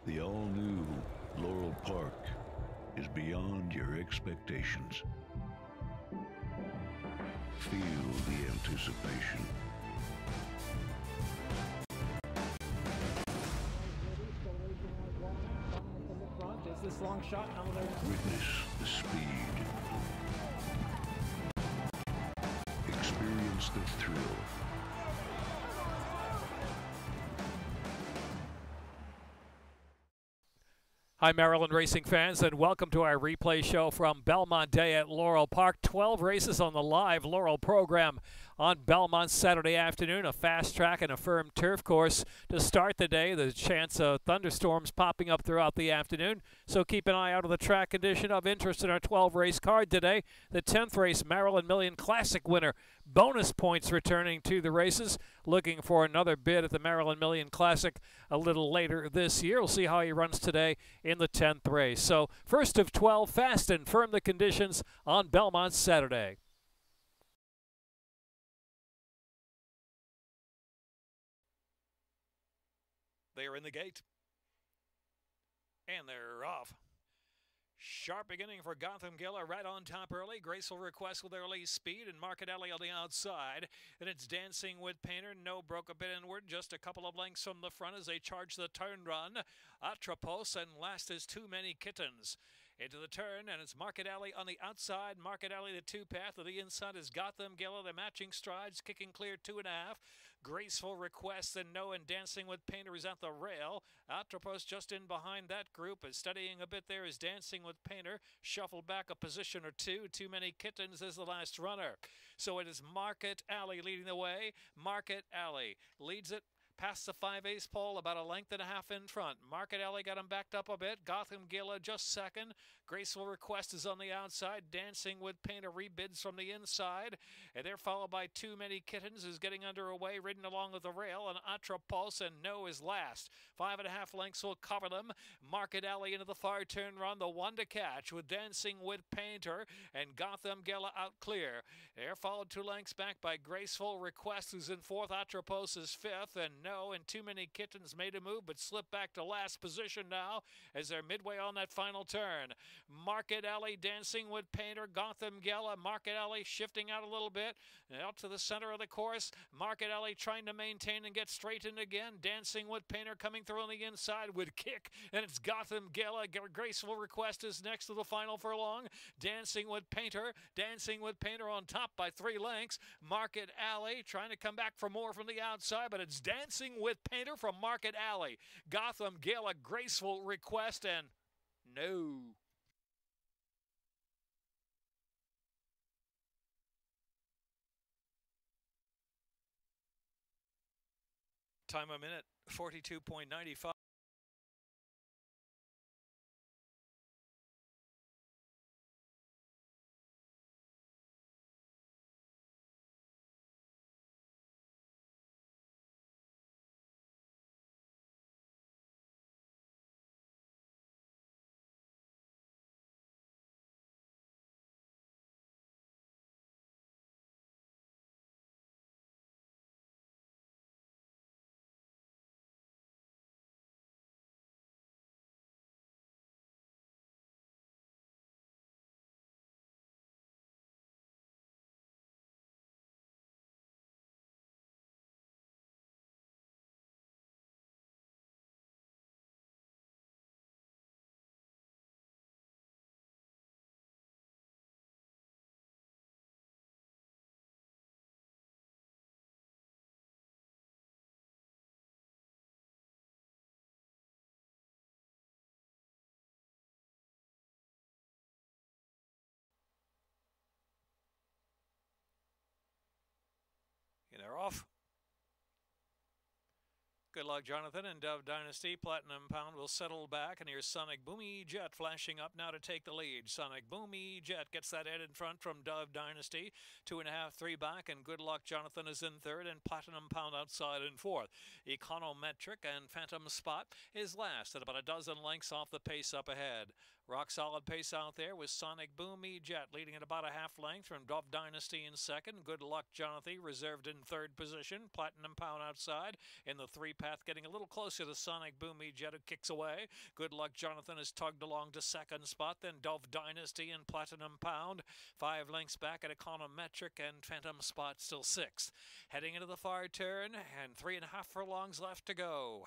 The all-new Laurel Park is beyond your expectations. Feel the anticipation. Is this long shot? Witness the speed. Experience the thrill. Hi, Maryland racing fans, and welcome to our replay show from Belmont Day at Laurel Park. 12 races on the live Laurel program on Belmont Saturday afternoon. A fast track and a firm turf course to start the day. The chance of thunderstorms popping up throughout the afternoon, so keep an eye out on the track condition. Of interest in our 12-race card today, the 10th race Maryland Million Classic winner. Bonus points returning to the races, looking for another bid at the Maryland Million Classic a little later this year. We'll see how he runs today in the 10th race. So first of 12, fast and firm the conditions on Belmont Saturday. They are in the gate, and they're off. Sharp beginning for Gotham Gilla, right on top early. Graceful Request with early speed, and Market Alley on the outside. And it's Dancing with Painter. No, broke a bit inward, just a couple of lengths from the front as they charge the turn run. Atropos, and last is Too Many Kittens. Into the turn, and it's Market Alley on the outside. Market Alley, the two-path. On the inside is Gotham Gilla. The matching strides, kicking clear 2.5. Graceful Request and No, and Dancing with Painter is at the rail. Atropos just in behind that group. Is studying a bit there is Dancing with Painter. Shuffled back a position or two. Too Many Kittens is the last runner. So it is Market Alley leading the way. Market Alley leads it past the 5/8 pole, about a length and a half in front. Market Alley got him backed up a bit. Gotham Gilla just second. Graceful Request is on the outside. Dancing with Painter rebids from the inside. And they're followed by Too Many Kittens, who's getting underway, ridden along with the rail. And Atropos and No is last. 5.5 lengths will cover them. Market Alley into the far turn run. The one to catch with Dancing with Painter and Gotham Gilla out clear. They're followed 2 lengths back by Graceful Request, who's in fourth. Atropos is fifth. And No and Too Many Kittens made a move but slipped back to last position now as they're midway on that final turn. Market Alley, Dancing with Painter, Gotham Gilla. Market Alley shifting out a little bit out to the center of the course. Market Alley trying to maintain and get straightened again. Dancing with Painter coming through on the inside with kick, and it's Gotham Gilla. Graceful Request is next to the final furlong. Dancing with Painter on top by 3 lengths. Market Alley trying to come back for more from the outside, but it's Dancing with Painter from Market Alley. Gotham Gilla, Graceful Request, and No. Time a minute, 42.95. And they're off. Good luck, Jonathan, and Dove Dynasty. Platinum Pound will settle back, and here's Sonic Boomy Jet flashing up now to take the lead. Sonic Boomy Jet gets that head in front from Dove Dynasty. 2.5, 3 back, and Good Luck, Jonathan is in third, and Platinum Pound outside in fourth. Econometric and Phantom Spot is last at about a dozen lengths off the pace up ahead. Rock solid pace out there with Sonic Boomy Jet leading at about a half length from Dove Dynasty in second. Good Luck, Jonathan reserved in third position. Platinum Pound outside in the 3 path, getting a little closer to Sonic Boom Jet, who kicks away. Good Luck Jonathan is tugged along to second spot, then Dove Dynasty and Platinum Pound. 5 lengths back at Econometric, and Phantom Spot still 6th. Heading into the far turn, and 3.5 furlongs left to go.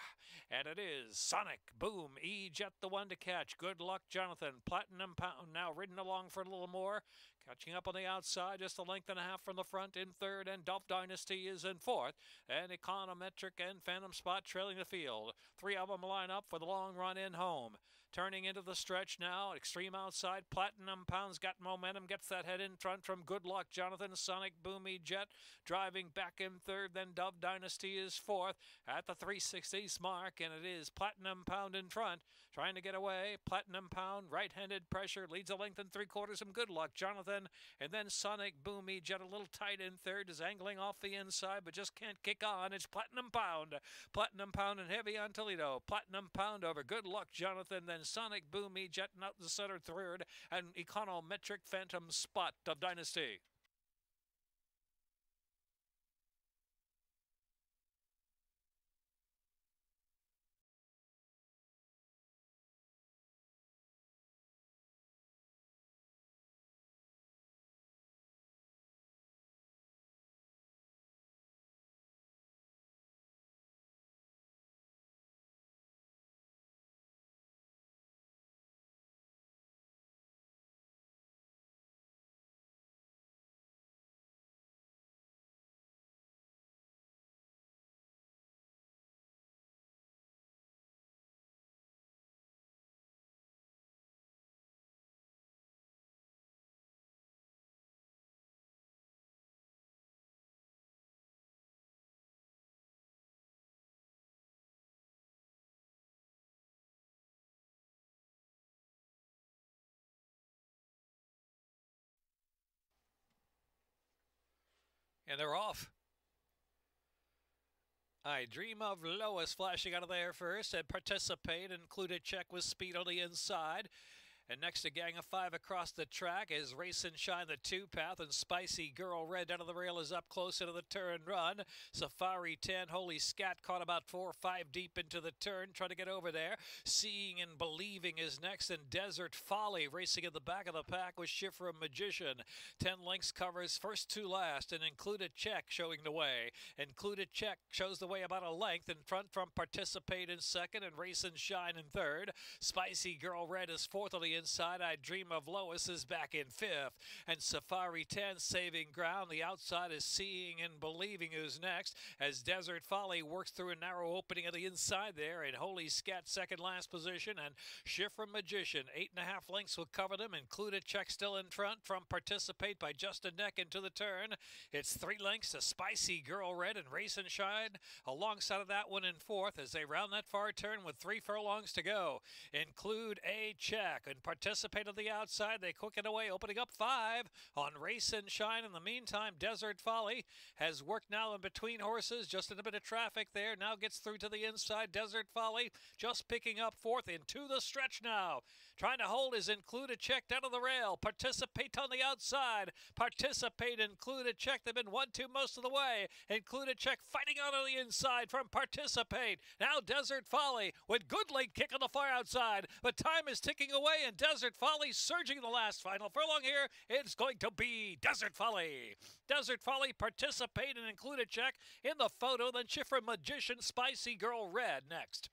And it is Sonic Boom Jet, the one to catch. Good Luck Jonathan, Platinum Pound now ridden along for a little more. Catching up on the outside, just a length and a half from the front in third, and Dove Dynasty is in fourth, and Econometric and Phantom Spot trailing the field. 3 of them line up for the long run in home. Turning into the stretch now, extreme outside, Platinum Pound's got momentum, gets that head in front from Good Luck Jonathan. Sonic Boomy Jet driving back in third, then Dove Dynasty is fourth at the 3/60 mark, and it is Platinum Pound in front, trying to get away. Platinum Pound, right-handed pressure, leads a length and 3/4 from Good Luck Jonathan, and then Sonic Boomy Jet a little tight in third, is angling off the inside, but just can't kick on. It's Platinum Pound. Platinum Pound and heavy on Toledo. Platinum Pound over Good Luck Jonathan, then Sonic Boomy Jet out the center third, and Econometric Phantom Spot of Dynasty. And they're off. I Dream of Lois flashing out of there first, and Participate, included check with speed on the inside. And next, a gang of 5 across the track is Race and Shine, the 2-path, and Spicy Girl Red down to the rail is up close into the turn run. Safari 10, Holy Scat caught about 4 or 5 deep into the turn, trying to get over there. Seeing and Believing is next, and Desert Folly racing in the back of the pack with Shifra Magician. 10 lengths covers first 2 last, and Included Check showing the way. Included Check shows the way about a length in front from Participate in second, and Race and Shine in third. Spicy Girl Red is fourth on the inside. I Dream of Lois is back in fifth, and Safari 10 saving ground. The outside is Seeing and Believing who's next, as Desert Folly works through a narrow opening of the inside there, and Holy Scat second last position, and Shifra Magician 8.5 lengths will cover them. Included Check still in front from Participate by just a neck into the turn. It's 3 lengths to Spicy Girl Red and Race and Shine alongside of that one in fourth as they round that far turn with 3 furlongs to go. Include a Check and Participate on the outside. They quicken away, opening up 5 on Race and Shine. In the meantime, Desert Folly has worked now in between horses, just in a bit of traffic there. Now gets through to the inside. Desert Folly just picking up fourth into the stretch now. Trying to hold is Included Check down to the rail. Participate on the outside. Participate, Included Check. They've been 1-2 most of the way. Included Check fighting out on the inside from Participate. Now Desert Folly with Good Late kick on the far outside. But time is ticking away, and Desert Folly surging in the last final furlong here. It's going to be Desert Folly. Desert Folly, Participate, and Included Check in the photo. Then Shifra Magician, Spicy Girl Red next.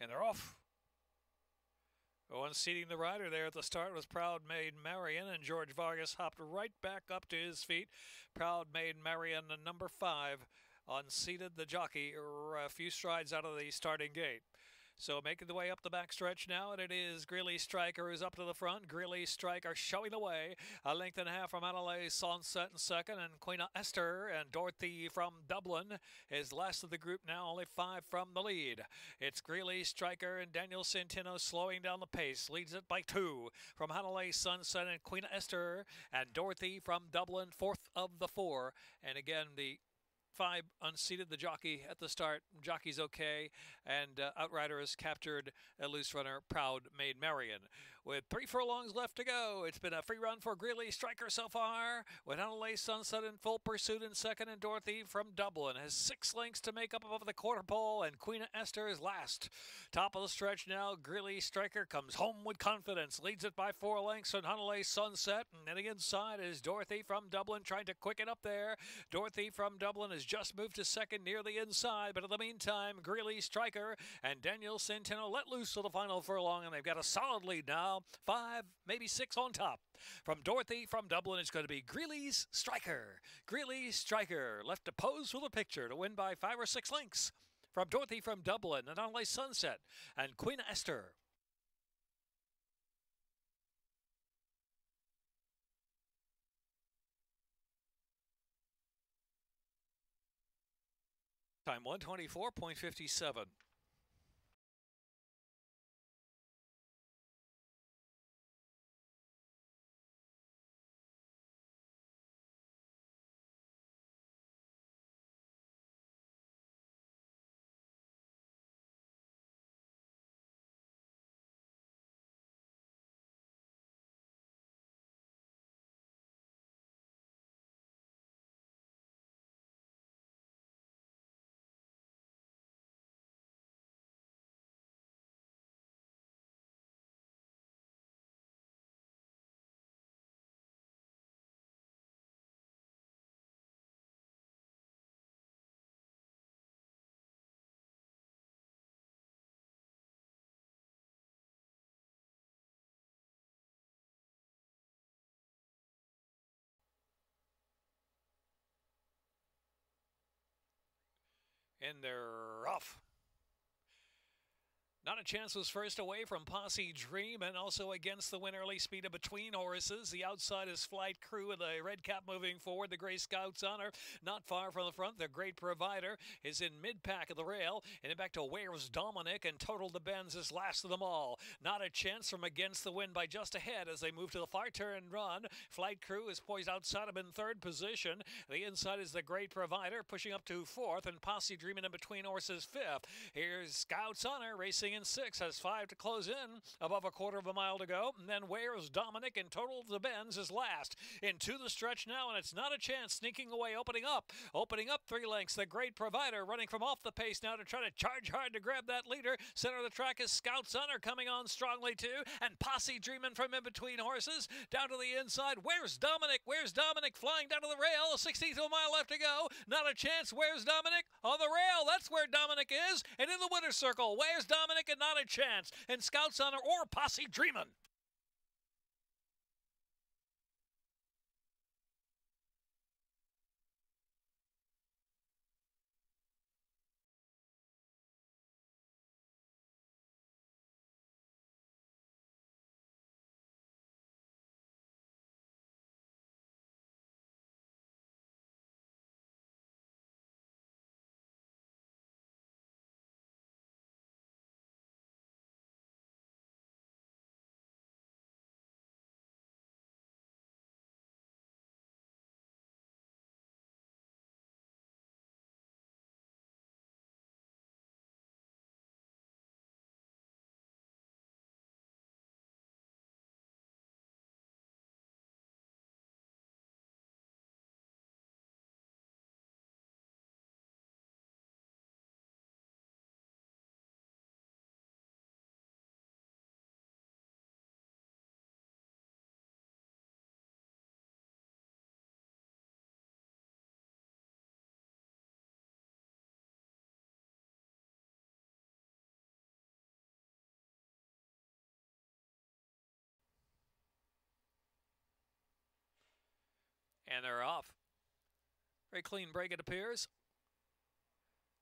And they're off. Unseating the rider there at the start was Proud Maid Marion, and George Vargas hopped right back up to his feet. Proud Maid Marion, number 5, unseated the jockey a few strides out of the starting gate. So making the way up the backstretch now, and it is Greeley Striker who's up to the front. Greeley Striker showing the way. A length and a half from Adelaide Sunset in second, and Queen Esther and Dorothy from Dublin is last of the group now, only 5 from the lead. It's Greeley Striker and Daniel Centeno slowing down the pace. Leads it by 2 from Adelaide Sunset and Queen Esther and Dorothy from Dublin, 4th of the 4. And again, the 5 unseated the jockey at the start. Jockey's okay, and Outrider has captured a loose runner, Proud Maid Marion. With 3 furlongs left to go, it's been a free run for Greeley Striker so far, with Adelaide Sunset in full pursuit in second, and Dorothy from Dublin has 6 lengths to make up above the quarter pole, and Queen Esther is last. Top of the stretch now, Greeley Striker comes home with confidence, leads it by 4 lengths on Adelaide Sunset, and then the inside is Dorothy from Dublin trying to quicken up there. Dorothy from Dublin has just moved to second near the inside, but in the meantime, Greeley Striker and Daniel Centeno let loose for the final furlong, and they've got a solid lead now. 5, maybe 6 on top. From Dorothy from Dublin, it's going to be Greeley's Striker. Greeley Striker left to pose for the picture to win by 5 or 6 lengths. From Dorothy from Dublin and Adelaide Sunset and Queen Esther. Time 124.57. And they're off. Not a Chance was first away from Posse Dream, and also against the win early speed of Between Horses. The outside is Flight Crew with the red cap moving forward. The Gray Scout's Honor not far from the front. The Great Provider is in mid-pack of the rail. And then back to Where's Dominic, and Total the Benz is last of them all. Not a Chance from against the wind by just ahead as they move to the far turn run. Flight Crew is poised outside him in 3rd position. The inside is the Great Provider pushing up to 4th, and Posse Dream in Between Horses 5th. Here's Scout's Honor racing in 6, has 5 to close in, above a quarter of a mile to go. And then Where's Dominic, and Total the Benz is last. Into the stretch now, and it's Not a Chance sneaking away, opening up 3 lengths. The Great Provider running from off the pace now to try to charge hard to grab that leader. Center of the track is Scout's Honor coming on strongly too, and Posse Dreaming from in between horses. Down to the inside, Where's Dominic? Where's Dominic flying down to the rail? 16th of a mile left to go. Not a Chance. Where's Dominic? On the rail. That's where Dominic is. And in the winner's circle, Where's Dominic and Not a Chance, and Scout's Honor or Posse Dreamin'. And they're off. Very clean break, it appears.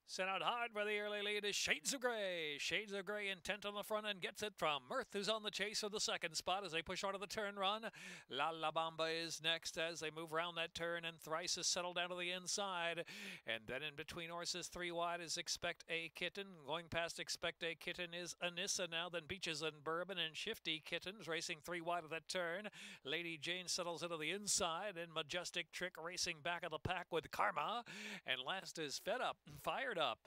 Sent out hard for the early lead is Shades of Grey. Shades of Grey intent on the front end gets it from Mirth, who's on the chase for the second spot as they push out of the turn run. La La Bamba is next as they move around that turn, and Thrice is settled down to the inside. And then in between horses, 3 wide is Expect a Kitten. Going past Expect a Kitten is Anissa now, then Beaches and Bourbon and Shifty Kittens racing 3 wide of that turn. Lady Jane settles into the inside, and Majestic Trick racing back of the pack with Karma. And last is Fed Up and Fired Up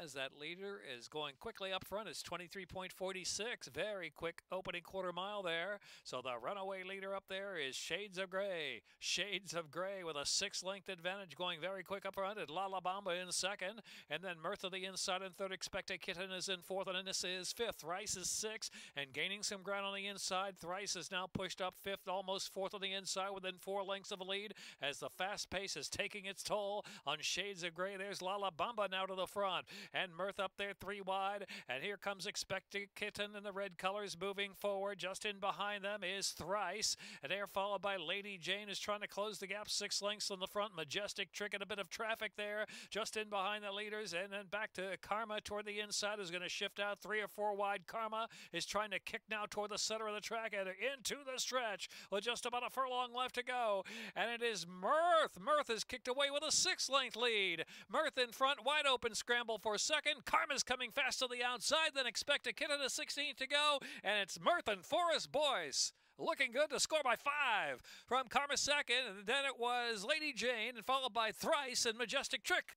as that leader is going quickly up front. It's 23.46. Very quick opening quarter mile there. So the runaway leader up there is Shades of Grey. Shades of Grey with a 6-length advantage going very quick up front. And La La Bamba in second. And then Mirth of the inside in third. Expect a Kitten is in fourth. And Anissa is fifth. Thrice is sixth and gaining some ground on the inside. Thrice is now pushed up fifth, almost fourth on the inside within 4 lengths of a lead as the fast pace is taking its toll on Shades of Grey. There's La La Bamba now to the front, and Mirth up there 3 wide, and here comes Expected Kitten in the red colors moving forward. Just in behind them is Thrice, and they're followed by Lady Jane, is trying to close the gap 6 lengths on the front. Majestic Trick and a bit of traffic there just in behind the leaders, and then back to Karma toward the inside, is going to shift out 3 or 4 wide. Karma is trying to kick now toward the center of the track and into the stretch with just about a furlong left to go, and it is Mirth. Mirth is kicked away with a 6-length lead. Mirth in front, wide open scramble for second. Karma's coming fast to the outside, then Expect a Kitten a 16th to go, and it's Mirth and Forest Boyce looking good to score by 5 from Karma second, and then it was Lady Jane, and followed by Thrice and Majestic Trick.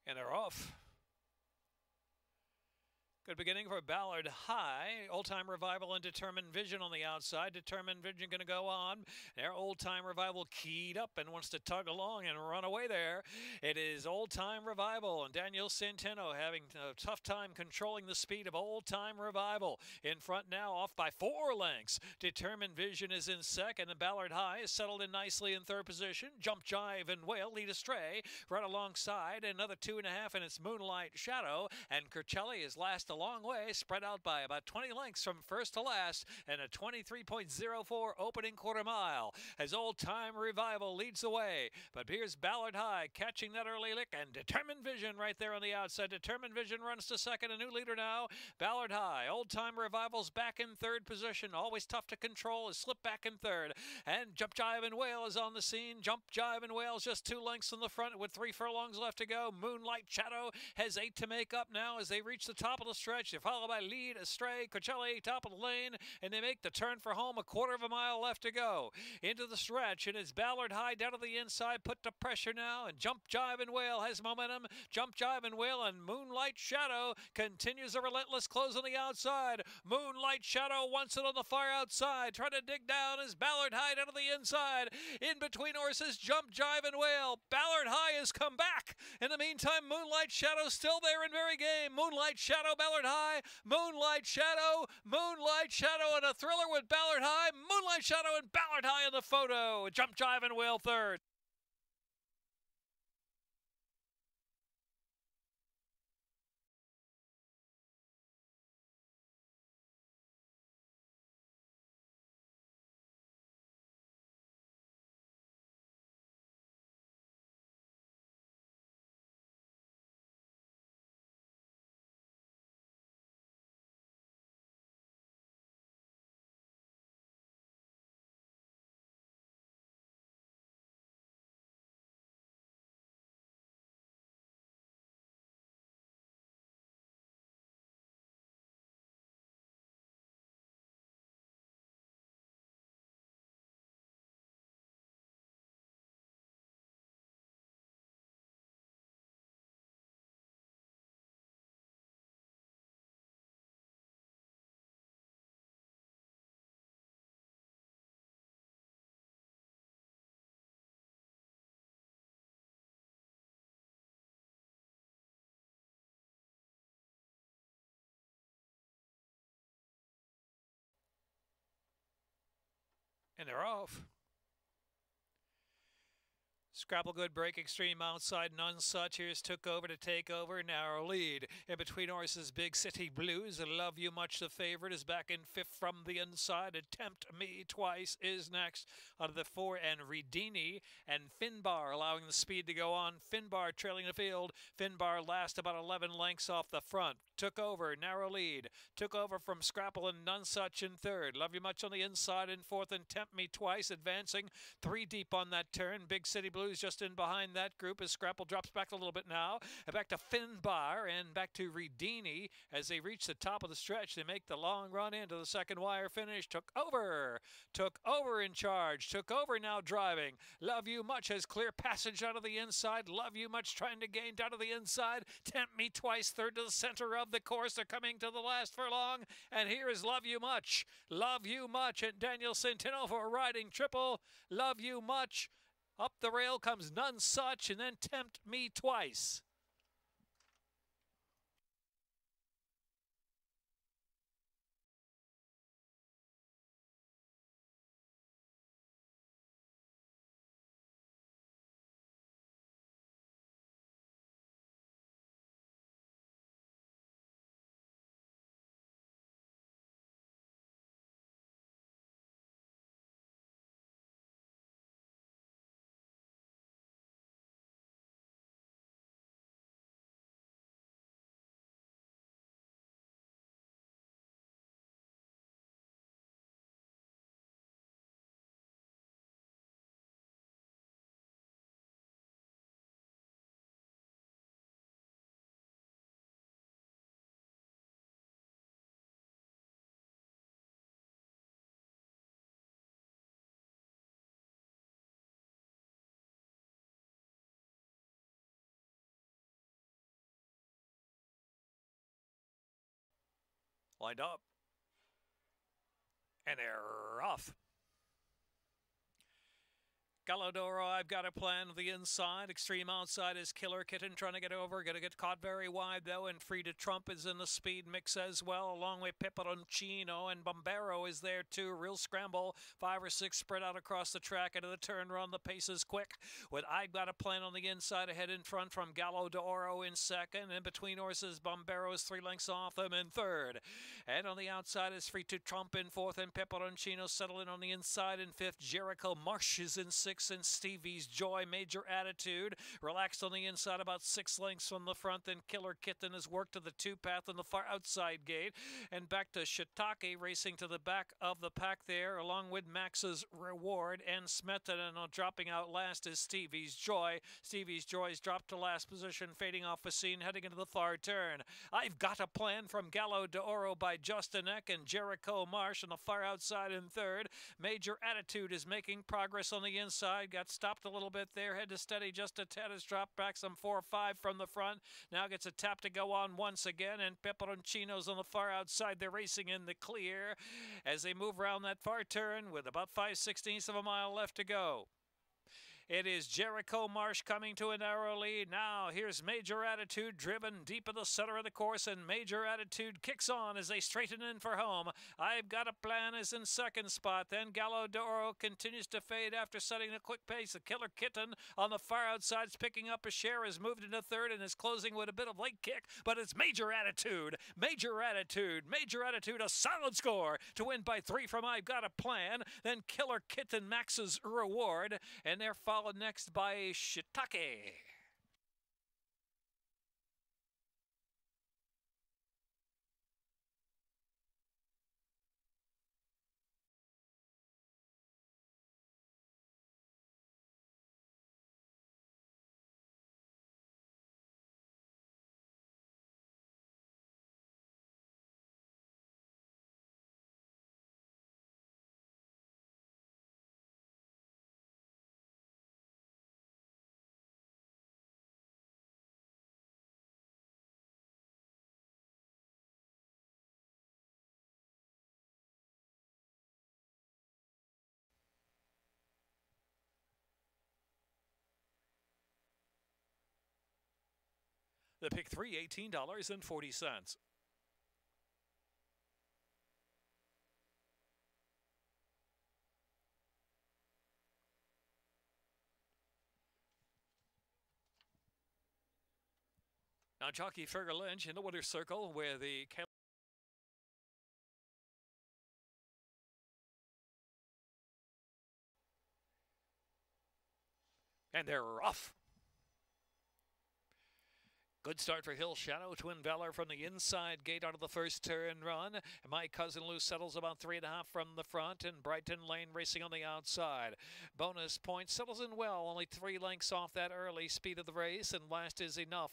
And they're off. Good beginning for Ballard High. Old Time Revival and Determined Vision on the outside. Determined Vision going to go on. Their Old Time Revival keyed up and wants to tug along and run away there. It is Old Time Revival, and Daniel Centeno having a tough time controlling the speed of Old Time Revival. In front now, off by 4 lengths. Determined Vision is in second, and Ballard High is settled in nicely in third position. Jump, Jive, and Whale lead astray. Right alongside, another 2.5, and it's Moonlight Shadow, and Curcelli is last a long way, spread out by about 20 lengths from first to last, and a 23.04 opening quarter mile as Old Time Revival leads the way. But here's Ballard High catching that early lick, and Determined Vision right there on the outside. Determined Vision runs to second, a new leader now. Ballard High, Old Time Revival's back in third position, always tough to control, is slipped back in third, and Jump, Jive, and Whale is on the scene. Jump, Jive, and Whale is just 2 lengths in the front with 3 furlongs left to go. Moonlight Shadow has 8 to make up now as they reach the top of the stretch. They're followed by Lead Astray, Coachella top of the lane, and they make the turn for home. A quarter of a mile left to go into the stretch, and it's Ballard High down to the inside, put to pressure now, and Jump, Jive, and Whale has momentum. Jump, Jive, and Whale, and Moonlight Shadow continues a relentless close on the outside. Moonlight Shadow wants it on the far outside, trying to dig down as Ballard High down to the inside. In between horses, Jump, Jive, and Whale. Ballard High has come back. In the meantime, Moonlight Shadow still there in very game. Moonlight Shadow, Ballard High, Moonlight Shadow, and a thriller with Ballard High. Moonlight Shadow and Ballard High in the photo. Jump, Jive, and Whale third. And they're off. Scrapple Good Break Extreme outside, none such. Here's Took Over to take over, narrow lead. In between horses, Big City Blues. Love You Much, the favorite, is back in fifth from the inside. Tempt Me Twice is next. Out of the four, and Redini and Finbar allowing the speed to go on. Finbar trailing the field. Finbar last about 11 lengths off the front. Took Over, narrow lead. Took Over from Scrapple and None Such in third. Love You Much on the inside in fourth, and Tempt Me Twice advancing 3 deep on that turn. Big City Blues just in behind that group as Scrapple drops back a little bit now. Back to Finbar and back to Redini as they reach the top of the stretch. They make the long run into the second wire finish. Took Over in charge. Took Over now driving. Love You Much has clear passage out of the inside. Love You Much trying to gain out of the inside. Tempt Me Twice third to the center of the course. They're coming to the last furlong, and here is Love You Much. Love You Much and Daniel Centeno for a riding triple. Love You Much. Up the rail comes None Such, and then Tempt Me Twice. Lined up. And they're off. Galodoro, I've Got a Plan to the inside. Extreme outside is Killer Kitten trying to get over. Going to get caught very wide, though. And Free to Trump is in the speed mix as well, along with Peperoncino. And Bombero is there, too. Real scramble. 5 or 6 spread out across the track into the turn run. The pace is quick. With I've Got a Plan on the inside, ahead in front from Galodoro in second. In between horses, Bombero is 3 lengths off them in third. And on the outside is Free to Trump in fourth. And Peperoncino settling on the inside in fifth. Jericho Marsh is in sixth. And Stevie's Joy, Major Attitude, relaxed on the inside about 6 lengths from the front. Then Killer Kitten has worked to the 2 path on the far outside gate. And back to Shiitake racing to the back of the pack there, along with Max's Reward and Smetana. And dropping out last is Stevie's Joy. Stevie's Joy's dropped to last position, fading off the scene, heading into the far turn. I've Got a Plan from Gallo d'Oro by Justin Eck and Jericho Marsh on the far outside in third. Major Attitude is making progress on the inside. Got stopped a little bit there. Head to steady just a tad. Has dropped back some 4 or 5 from the front. Now gets a tap to go on once again. And Peperoncino's on the far outside. They're racing in the clear as they move around that far turn with about 5/16 of a mile left to go. It is Jericho Marsh coming to a narrow lead. Now here's Major Attitude driven deep in the center of the course, and Major Attitude kicks on as they straighten in for home. I've Got a Plan is in second spot. Then Gallo d'Oro continues to fade after setting a quick pace. The Killer Kitten on the far outside is picking up a share, has moved into third and is closing with a bit of late kick, but it's Major Attitude. Major Attitude, a solid score to win by 3 from I've Got a Plan. Then Killer Kitten, Max's Reward, and they're followed next by Shiitake. The pick 3, $18.40. Now jockey Fergal Lynch in the winner's circle with the... And they're off. Good start for Hill Shadow. Twin Valor from the inside gate out of the first turn run. My Cousin Lou settles about 3.5 from the front, and Brighton Lane racing on the outside. Bonus point settles in well, only 3 lengths off that early speed of the race, and last is enough,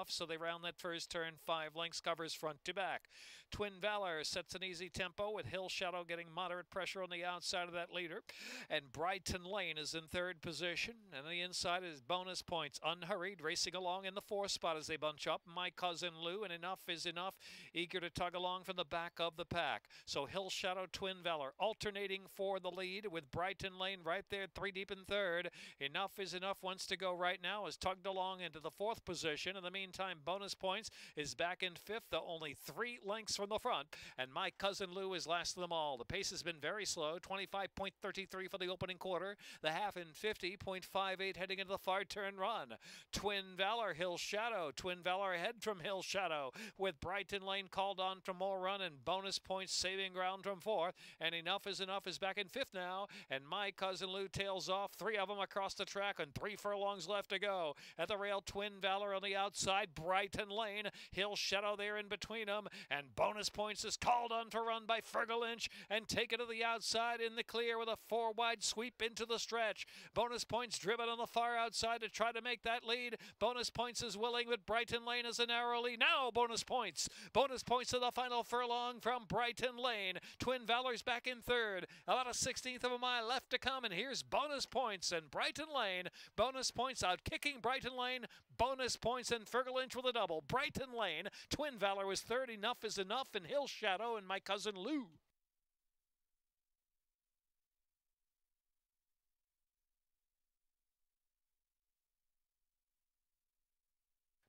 so they round that first turn 5 lengths, covers front to back. Twin Valor sets an easy tempo with Hill Shadow getting moderate pressure on the outside of that leader, and Brighton Lane is in third position, and on the inside is Bonus Points, unhurried, racing along in the 4th spot as they bunch up. My Cousin Lou, and Enough is Enough, eager to tug along from the back of the pack. So Hill Shadow, Twin Valor alternating for the lead with Brighton Lane right there 3 deep in third. Enough is Enough wants to go right now, is tugged along into the 4th position. In the meantime, Bonus Points is back in 5th, though only 3 lengths from the front, and My Cousin Lou is last of them all. The pace has been very slow, 25.33 for the opening quarter, the half in 50.58 heading into the far turn run. Twin Valor, Hill Shadow, Twin Valor ahead from Hill Shadow, with Brighton Lane called on from more run, and Bonus Points saving ground from 4th, and Enough is back in 5th now, and My Cousin Lou tails off, 3 of them across the track, and 3 furlongs left to go. At the rail, Twin Valor on the outside, Brighton Lane, Hill Shadow there in between them, and Bonus Points is called on to run by Fergal Lynch and take it to the outside in the clear with a 4 wide sweep into the stretch. Bonus Points driven on the far outside to try to make that lead. Bonus Points is willing, but Brighton Lane is a narrow lead. Now Bonus Points to the final furlong from Brighton Lane. Twin Valor's back in third, about a 16th of a mile left to come, and here's Bonus Points and Brighton Lane. Bonus Points out kicking Brighton Lane. Bonus Points and Fergal Lynch with a double. Brighton Lane, Twin Valor was third, Enough is Enough, and Hill Shadow and My Cousin Lou.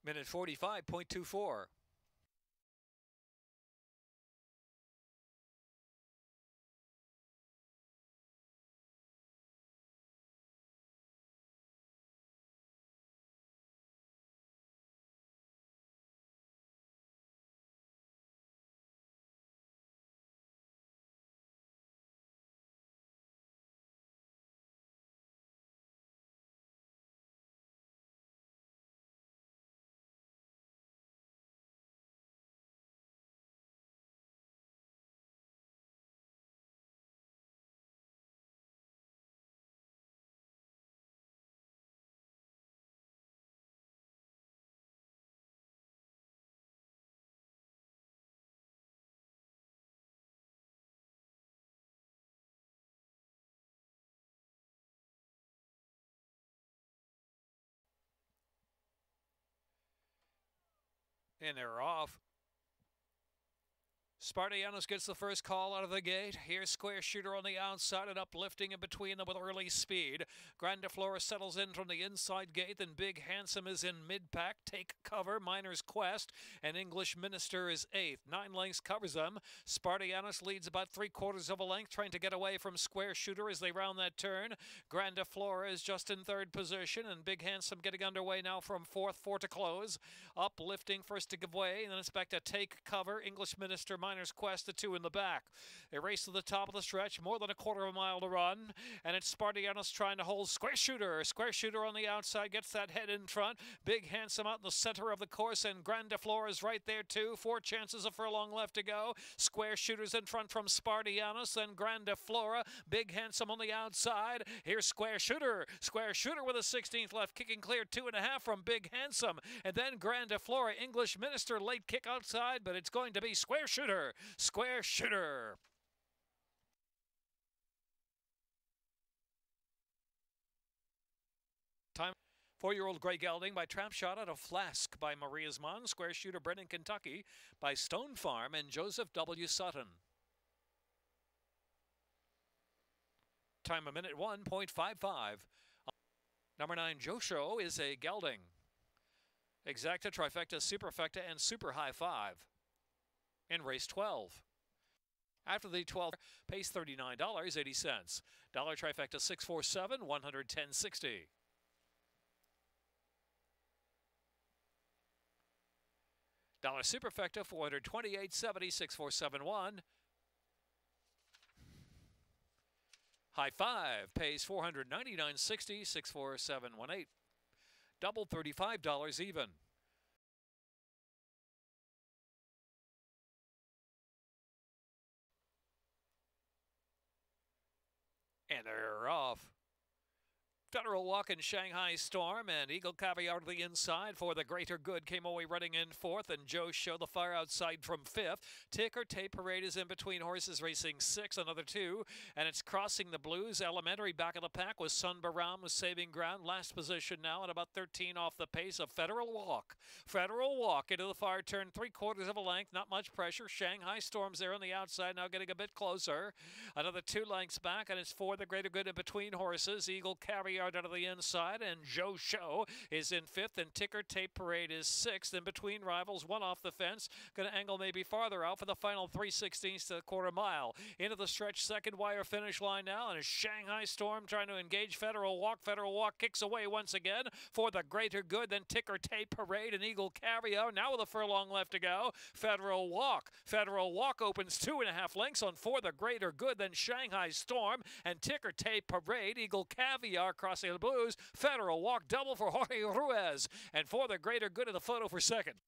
Minute 45.24. And they're off. Spartianus gets the first call out of the gate. Here's Square Shooter on the outside and uplifting in between them with early speed. Grandiflora settles in from the inside gate, then Big Handsome is in mid-pack. Take Cover, Miner's Quest, and English Minister is 8th. 9 lengths covers them. Spartianus leads about 3/4 of a length, trying to get away from Square Shooter as they round that turn. Grandiflora is just in 3rd position, and Big Handsome getting underway now from 4th, 4 to close. Uplifting first to give way, and then it's back to Take Cover, English Minister, Miner's Quest, the 2 in the back. They race to the top of the stretch, more than 1/4 mile to run, and it's Spartianus trying to hold Square Shooter. Square Shooter on the outside gets that head in front. Big Handsome out in the center of the course, and Grandiflora is right there too. 4 chances of furlong left to go. Square Shooter's in front from Spartianus, then Grandiflora. Big Handsome on the outside. Here's Square Shooter. Square Shooter with a 16th left, kicking clear 2.5 from Big Handsome, and then Grandiflora. English Minister late kick outside, but it's going to be Square Shooter. Square Shooter. Time. 4-year-old Grey Gelding by Trap Shot out of Flask by Maria's Mon. Square Shooter bred in Kentucky by Stone Farm and Joseph W. Sutton. Time a minute 1.55. Number 9 Josho is a gelding. Exacta, Trifecta, Superfecta, and Super High 5 in race 12. After the 12, pace $39.80. Dollar Trifecta 647, 110.60. Dollar Superfecta, 428.70, 6471. High Five pays 499.60, 64718. Double $35 even. And they're off. Federal Walk and Shanghai Storm and Eagle Caviar to the inside for the Greater Good came away running in fourth, and Joe Show the fire outside from fifth. Ticker Tape Parade is in between horses racing six, another two, and it's crossing the Blues. Elementary back of the pack with Sun Baram was saving ground. Last position now at about 13 off the pace of Federal Walk. Federal Walk into the far turn, 3/4 of a length, not much pressure. Shanghai Storm's there on the outside, now getting a bit closer. Another 2 lengths back, and it's for the Greater Good in between horses. Eagle Caviar out of the inside, and Joe Show is in fifth, and Ticker Tape Parade is sixth. In between rivals, one off the fence, going to angle maybe farther out for the final 3/16 to the quarter mile. Into the stretch, second wire finish line now, and a Shanghai Storm trying to engage Federal Walk. Federal Walk kicks away once again for the Greater Good, then Ticker Tape Parade and Eagle Caviar now with a furlong left to go. Federal Walk opens 2.5 lengths on for the Greater Good, then Shanghai Storm and Ticker Tape Parade. Eagle Caviar crossing the Blues. Federal Walk double for Jorge Ruiz, and for the Greater Good in the photo for second.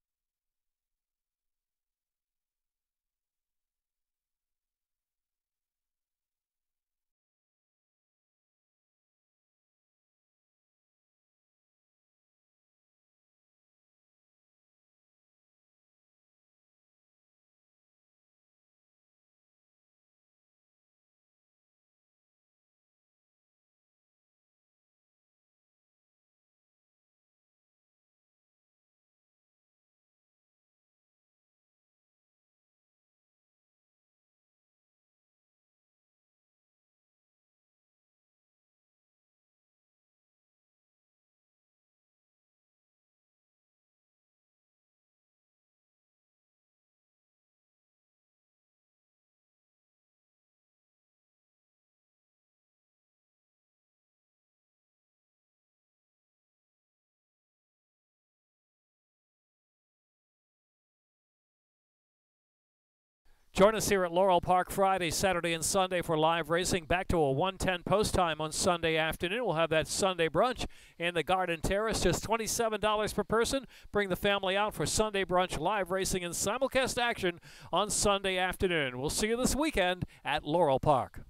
Join us here at Laurel Park Friday, Saturday, and Sunday for live racing. Back to a 1:10 post time on Sunday afternoon. We'll have that Sunday brunch in the Garden Terrace, just $27 per person. Bring the family out for Sunday brunch, live racing, and simulcast action on Sunday afternoon. We'll see you this weekend at Laurel Park.